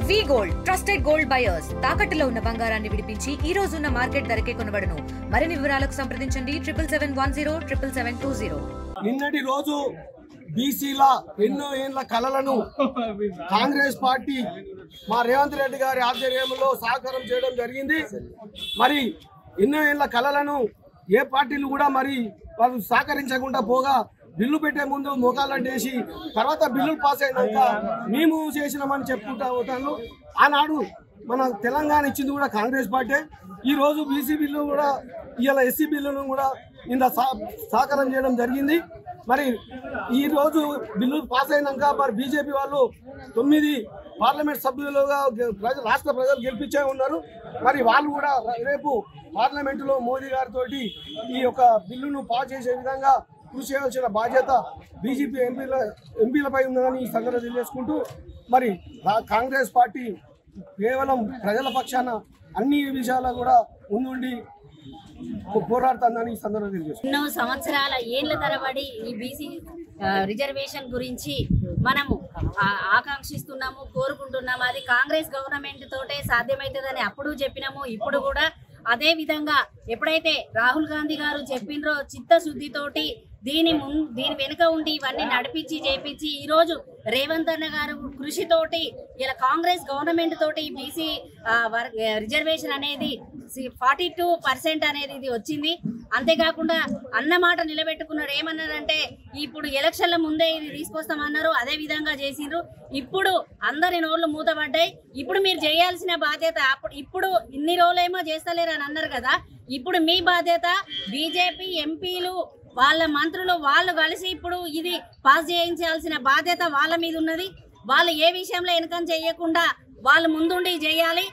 వి gold trusted gold buyers తాకట్టులో ఉన్న బంగారాన్ని విడిపించి ఈ రోజు ఉన్న మార్కెట్ ధరకే కొనబడును. మరిన్ని వివరాలకు సంప్రదించండి 77107720. నిన్నటి రోజు బీసీల ఎన్నో ఏళ్ల కలలను కాంగ్రెస్ పార్టీ మా రేవంత్ రెడ్డి గారి ఆధ్వర్యంలో సాకారం చేయడం జరిగింది. మరి ఎన్నో ఏళ్ల కలలను ఏ పార్టీలు కూడా మరి వాళ్ళు సహకరించకుండా పోగా బిల్లు పెట్టే ముందు మోకాళ్ళంటేసి తర్వాత బిల్లులు పాస్ అయినాక మేము చేసినామని చెప్పుకుంటా పోతాను. ఆనాడు మన తెలంగాణ ఇచ్చింది కూడా కాంగ్రెస్ పార్టీ. ఈరోజు బీసీ బిల్లు కూడా ఇవాళ ఎస్సీ బిల్లును కూడా నిన్న సాకారం చేయడం జరిగింది. మరి ఈరోజు బిల్లు పాస్ అయినాక మరి బీజేపీ వాళ్ళు 9 పార్లమెంట్ సభ్యులుగా రాష్ట్ర ప్రజలు గెలిపించే ఉన్నారు. మరి వాళ్ళు కూడా రేపు పార్లమెంటులో మోదీ గారితో ఈ యొక్క బిల్లును పాస్ చేసే విధంగా కృషి చేయాల్సిన బాధ్యత బీజేపీ ఎంపీలపై ఉందని ఈ సందర్భంగా తెలియజేసుకుంటూ మరి కాంగ్రెస్ పార్టీ కేవలం ప్రజల పక్షాన అన్ని విషయాలు కూడా ముందుండి పోరాడుతుందని ఈ సందర్భంగా తెలియజేస్తున్నాం. ఎన్నో సంవత్సరాల ఏళ్ల తరబడి ఈ బీసీ రిజర్వేషన్ గురించి మనము ఆకాంక్షిస్తున్నాము, కోరుకుంటున్నాము. అది కాంగ్రెస్ గవర్నమెంట్ తోటే సాధ్యమవుతుందని అప్పుడు చెప్పినాము, ఇప్పుడు కూడా అదే విధంగా ఎప్పుడైతే రాహుల్ గాంధీ గారు చెప్పినరో చిత్తశుద్ధితోటి దీని వెనుక ఉండి ఇవన్నీ నడిపించి చేపించి ఈరోజు రేవంత్ అన్న గారు కృషితోటి ఇలా కాంగ్రెస్ గవర్నమెంట్ తోటి బీసీ రిజర్వేషన్ అనేది 42% అనేది ఇది వచ్చింది. అంతేకాకుండా అన్నమాట నిలబెట్టుకున్నారు. ఏమన్నారంటే ఇప్పుడు ఎలక్షన్ల ముందే ఇది తీసుకొస్తామన్నారు, అదే విధంగా చేసిండ్రు. ఇప్పుడు అందరి నోళ్ళు మూతపడ్డాయి. ఇప్పుడు మీరు చేయాల్సిన బాధ్యత ఇప్పుడు ఇన్ని రోజులేమో చేస్తలేరు అని అన్నారు కదా, ఇప్పుడు మీ బాధ్యత బీజేపీ ఎంపీలు వాళ్ళ మంత్రులు వాళ్ళు కలిసి ఇప్పుడు ఇది పాస్ చేయించాల్సిన బాధ్యత వాళ్ళ మీద ఉన్నది. వాళ్ళు ఏ విషయంలో వెనుకం చేయకుండా వాళ్ళు ముందుండి చేయాలి.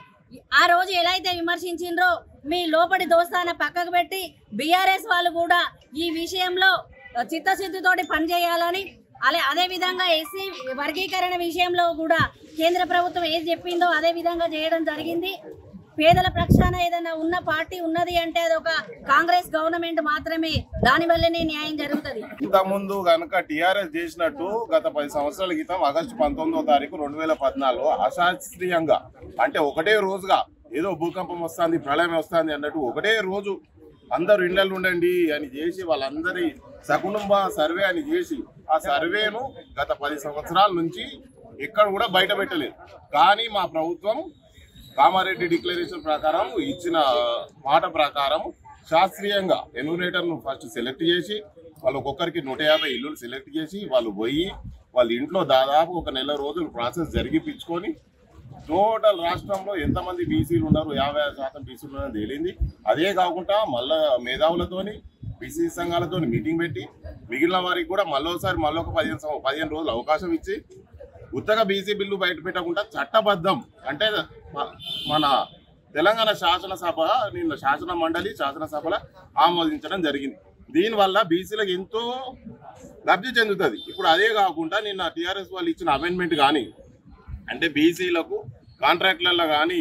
ఆ రోజు ఎలా అయితే విమర్శించిండ్రో మీ లోపలి దోస్తాన పక్కకు పెట్టి బీఆర్ఎస్ వాళ్ళు కూడా ఈ విషయంలో చిత్తశుద్ధితోటి పనిచేయాలని, అదే విధంగా ఎస్సీ వర్గీకరణ విషయంలో కూడా కేంద్ర ప్రభుత్వం ఏది చెప్పిందో అదే విధంగా చేయడం జరిగింది. పేదల పక్షాన ఏదైనా ఉన్న పార్టీ ఉన్నది అంటే అది ఒక కాంగ్రెస్ గవర్నమెంట్ మాత్రమే. దాని వల్లనే న్యాయం జరుగుతుంది. ఇంతకుముందు కనుక టీఆర్ఎస్ చేసినట్టు గత 10 సంవత్సరాల క్రితం ఆగస్టు 19వ తారీఖు 2014 అశాస్త్రీయంగా అంటే ఒకటే రోజుగా ఏదో భూకంపం వస్తుంది, ప్రళయం వస్తుంది అన్నట్టు ఒకటే రోజు అందరు ఇళ్లలో ఉండండి అని చేసి వాళ్ళందరి సకుటుంబ సర్వే అని చేసి ఆ సర్వేను గత 10 సంవత్సరాల నుంచి ఎక్కడ కూడా బయట పెట్టలేదు. కానీ మా ప్రభుత్వం కామారెడ్డి డిక్లరేషన్ ప్రకారం ఇచ్చిన మాట ప్రకారం శాస్త్రీయంగా ఎన్యూమరేటర్ను ఫస్ట్ సెలెక్ట్ చేసి వాళ్ళు ఒక్కొక్కరికి 150 ఇల్లులు సెలెక్ట్ చేసి వాళ్ళు పోయి వాళ్ళ ఇంట్లో దాదాపు ఒక నెల రోజులు ప్రాసెస్ జరిగిపించుకొని టోటల్ రాష్ట్రంలో ఎంతమంది బీసీలు ఉన్నారు 50% బీసీలు ఉన్నారని తేలింది. అదే కాకుండా మళ్ళా మేధావులతోని బీసీ సంఘాలతో మీటింగ్ పెట్టి మిగిలిన వారికి కూడా మళ్ళొకసారి మళ్ళొక 15 రోజులు అవకాశం ఇచ్చి ఉత్తగా బీసీ బిల్లు బయట పెట్టకుండా చట్టబద్ధం అంటే మన తెలంగాణ శాసనసభ నిన్న శాసన మండలి శాసనసభలో ఆమోదించడం జరిగింది. దీనివల్ల బీసీలకు ఎంతో లబ్ధి చెందుతుంది. ఇప్పుడు అదే కాకుండా నిన్న టీఆర్ఎస్ వాళ్ళు ఇచ్చిన అమెండ్మెంట్ కానీ అంటే బీసీలకు కాంట్రాక్ట్లలో కానీ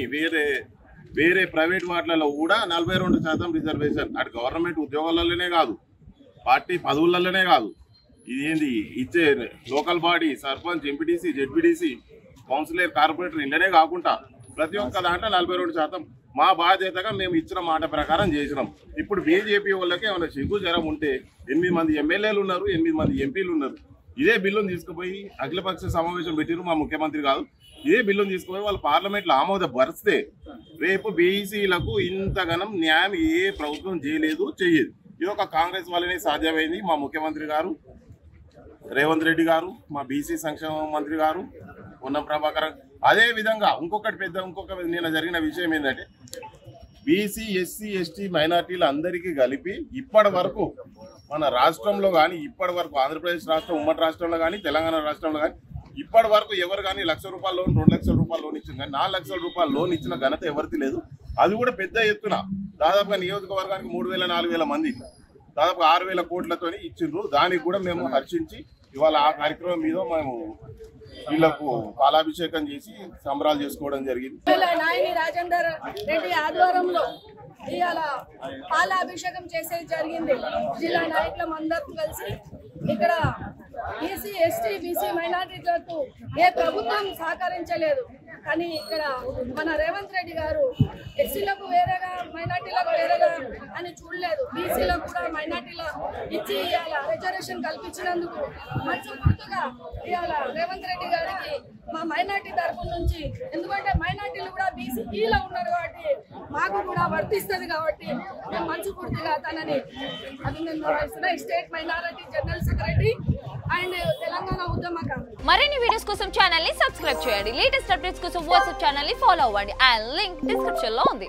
వేరే ప్రైవేట్ వాటిలలో కూడా 42% రిజర్వేషన్ అటు గవర్నమెంట్ ఉద్యోగాలలోనే కాదు, పార్టీ పదవులలోనే కాదు, ఇదేంది ఇచ్చే local body sarpanch, MPTC, ZPTC, councillor, corporator ఇంటనే కాకుండా ప్రతి ఒక్క దాంట్లో 42% మా బాధ్యతగా మేము ఇచ్చిన మాట ప్రకారం చేసినాం. ఇప్పుడు బీజేపీ వాళ్ళకి ఏమైనా సిగ్గు జ్వరం ఉంటే 8 మంది ఎమ్మెల్యేలు ఉన్నారు, 8 మంది ఎంపీలు ఉన్నారు. ఇదే బిల్లును తీసుకుపోయి అఖిలపక్ష సమావేశం పెట్టిరు మా ముఖ్యమంత్రి కాదు, ఇదే బిల్లును తీసుకుపోయి వాళ్ళు పార్లమెంట్లో ఆమోదపరిస్తే రేపు బీసీలకు ఇంతగానం న్యాయం ఏ ప్రభుత్వం చేయలేదు, చెయ్యదు. ఇది ఒక కాంగ్రెస్ వల్లనే సాధ్యమైంది. మా ముఖ్యమంత్రి గారు రేవంత్ రెడ్డి గారు, మా బీసీ సంక్షేమ మంత్రి గారు పొన్నం ప్రభాకర్. అదే విధంగా ఇంకొక నిన్న జరిగిన విషయం ఏంటంటే బీసీ, ఎస్సీ, ఎస్టీ మైనార్టీలు అందరికీ కలిపి ఇప్పటి వరకు మన రాష్ట్రంలో కానీ ఇప్పటి వరకు ఆంధ్రప్రదేశ్ రాష్ట్రం ఉమ్మడి రాష్ట్రంలో కానీ తెలంగాణ రాష్ట్రంలో కానీ ఇప్పటి వరకు ఎవరు కానీ ₹1,00,000 లోన్, ₹2,00,000 లోన్ ఇచ్చింది కానీ ₹4,00,000 లోన్ ఇచ్చిన ఘనత ఎవరిది లేదు. అది కూడా పెద్ద ఎత్తున దాదాపుగా నియోజకవర్గానికి 3,000-4,000 మంది దాదాపు 6,000 కోట్లతో ఇచ్చిండ్రు. దానికి కూడా మేము హర్షించి ఇవాళ ఆ కార్యక్రమం మీద మేము వీళ్లకు పాలాభిషేకం చేసి సంబరాలు చేసుకోవడం జరిగింది. నాయని రాజేందర్ రెడ్డి ఆధ్వర్యంలో ఇవాళ పాలాభిషేకం చేసేది జరిగింది. జిల్లా నాయకులం అందరూ కలిసి ఇక్కడ ఎస్సీ, ఎస్టీ, బీసీ మైనారిటీలకు ఏ ప్రభుత్వం సహకరించలేదు. కానీ ఇక్కడ మన రేవంత్ రెడ్డి గారు ఎస్సీలకు వేరేగా మైనార్టీలకు వేరేగా అని చూడలేదు. బీసీలకు కూడా మైనార్టీలో ఇచ్చి ఇవాళ రిజర్వేషన్ కల్పించినందుకు మనస్ఫూర్తిగా ఇవాళ రేవంత్ రెడ్డి గారికి మా మైనార్టీ తరఫు నుంచి, ఎందుకంటే మైనార్టీలు కూడా బీసీలో ఉన్నారు కాబట్టి మాకు కూడా వర్తిస్తుంది కాబట్టి మేము మనస్ఫూర్తిగా తనని అభినందన state minority general secretary and Telangana ఉద్యమకారు. మరిన్ని వీడియోస్ కోసం ఛానల్ ని సబ్స్క్రైబ్ చేయండి. లేటెస్ట్ అప్డేట్స్ కోసం వాట్సాప్ ఛానల్ ని ఫాలో అవ్వండి. అండ్ లింక్ డిస్క్రిప్షన్ లో ఉంది.